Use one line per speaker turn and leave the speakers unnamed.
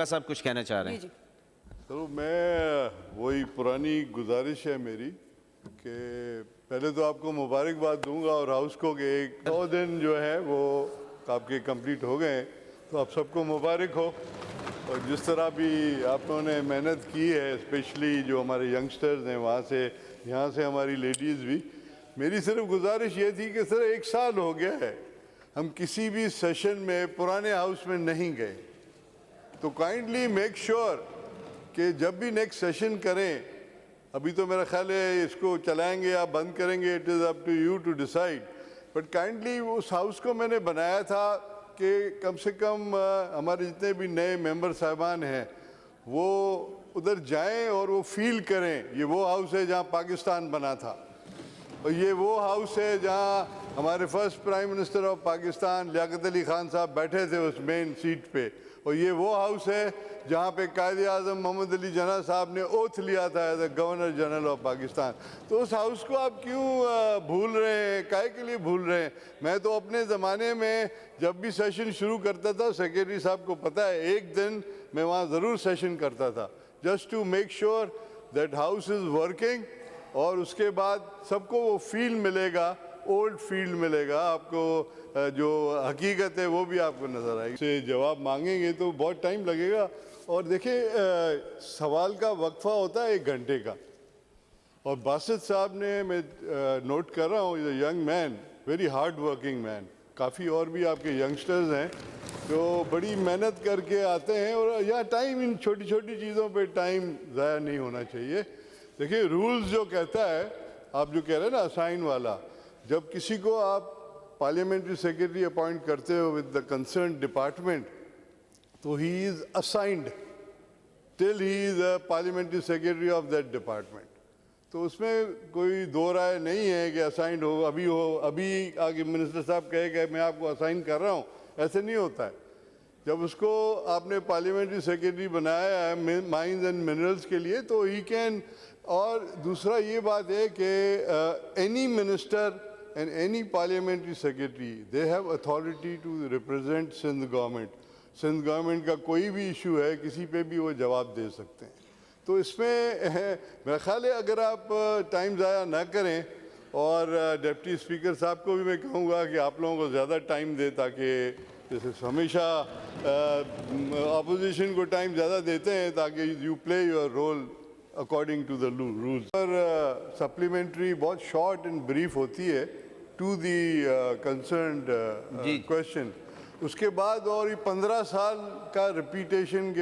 साहब कुछ कहना चाह रहे हैं?
जी जी।
तो मैं वही पुरानी गुजारिश है मेरी कि पहले तो आपको मुबारकबाद दूंगा और हाउस को कि 100 दिन जो है वो आपके कंप्लीट हो गए हैं, तो आप सबको मुबारक हो। और जिस तरह भी आप लोगों ने मेहनत की है, स्पेशली जो हमारे यंगस्टर्स हैं वहाँ से, यहाँ से हमारी लेडीज़ भी, मेरी सिर्फ गुजारिश ये थी कि सर 1 साल हो गया है हम किसी भी सेशन में पुराने हाउस में नहीं गए, तो काइंडली मेक श्योर कि जब भी नेक्स्ट सेशन करें, अभी तो मेरा ख्याल है इसको चलाएंगे या बंद करेंगे, it is up to you to decide, but kindly उस हाउस को मैंने बनाया था कि कम से कम हमारे जितने भी नए मेंबर साहबान हैं वो उधर जाएं और वो फील करें ये वो हाउस है जहां पाकिस्तान बना था, और ये वो हाउस है जहां हमारे first prime minister of Pakistan Liaquat Ali Khan sahab बैठे थे उस मेन सीट पे, और ये वो हाउस है जहाँ पे कायदे आज़म मोहम्मद अली जना साहब ने ओथ लिया था as the governor general of Pakistan. तो उस हाउस को आप क्यों भूल रहे हैं, काहे के लिए भूल रहे हैं? मैं तो अपने ज़माने में जब भी सेशन शुरू करता था, सेक्रेटरी साहब को पता है, एक दिन मैं वहाँ ज़रूर सेशन करता था, just to make sure that house is working, और उसके बाद सबको वो फील मिलेगा, ओल्ड फील्ड मिलेगा आपको, जो हकीकत है वो भी आपको नज़र आएगी। से जवाब मांगेंगे तो बहुत टाइम लगेगा, और देखिए सवाल का वक्फा होता है 1 घंटे का, और बासित साहब ने, मैं नोट कर रहा हूँ, is a young man, very hard working man, काफ़ी और भी आपके यंगस्टर्स हैं जो बड़ी मेहनत करके आते हैं, और यहाँ टाइम, इन छोटी छोटी चीज़ों पे टाइम ज़ाया नहीं होना चाहिए। देखिए रूल्स जो कहता है, आप जो कह रहे हैं ना असाइन वाला, जब किसी को आप पार्लियामेंट्री सेक्रेटरी अपॉइंट करते हो विद द कंसर्न डिपार्टमेंट, तो he is assigned till he is a parliamentary secretary of that department. तो उसमें कोई दो राय नहीं है कि असाइंड हो, अभी आगे मिनिस्टर साहब कहे कि मैं आपको असाइन कर रहा हूँ, ऐसे नहीं होता है। जब उसको आपने पार्लियामेंट्री सेक्रेटरी बनाया है माइंस एंड मिनरल्स के लिए, तो ही कैन। और दूसरा ये बात है कि any minister and any parliamentary secretary, they have authority to represent Sindh government. Sindh government का कोई भी इशू है, किसी पे भी वो जवाब दे सकते हैं। तो इसमें मेरा ख्याल है अगर आप टाइम ज़ाया ना करें, और डिप्टी स्पीकर साहब को भी मैं कहूँगा कि आप लोगों को ज़्यादा टाइम दे, ताकि जैसे हमेशा अपोजिशन को टाइम ज़्यादा देते हैं ताकि you play your role according to the rules. पर सप्लीमेंट्री बहुत शॉर्ट एंड ब्रीफ होती है टू दी कंसर्न्ड क्वेश्चन, उसके बाद और ये 15 साल का रिपीटेशन के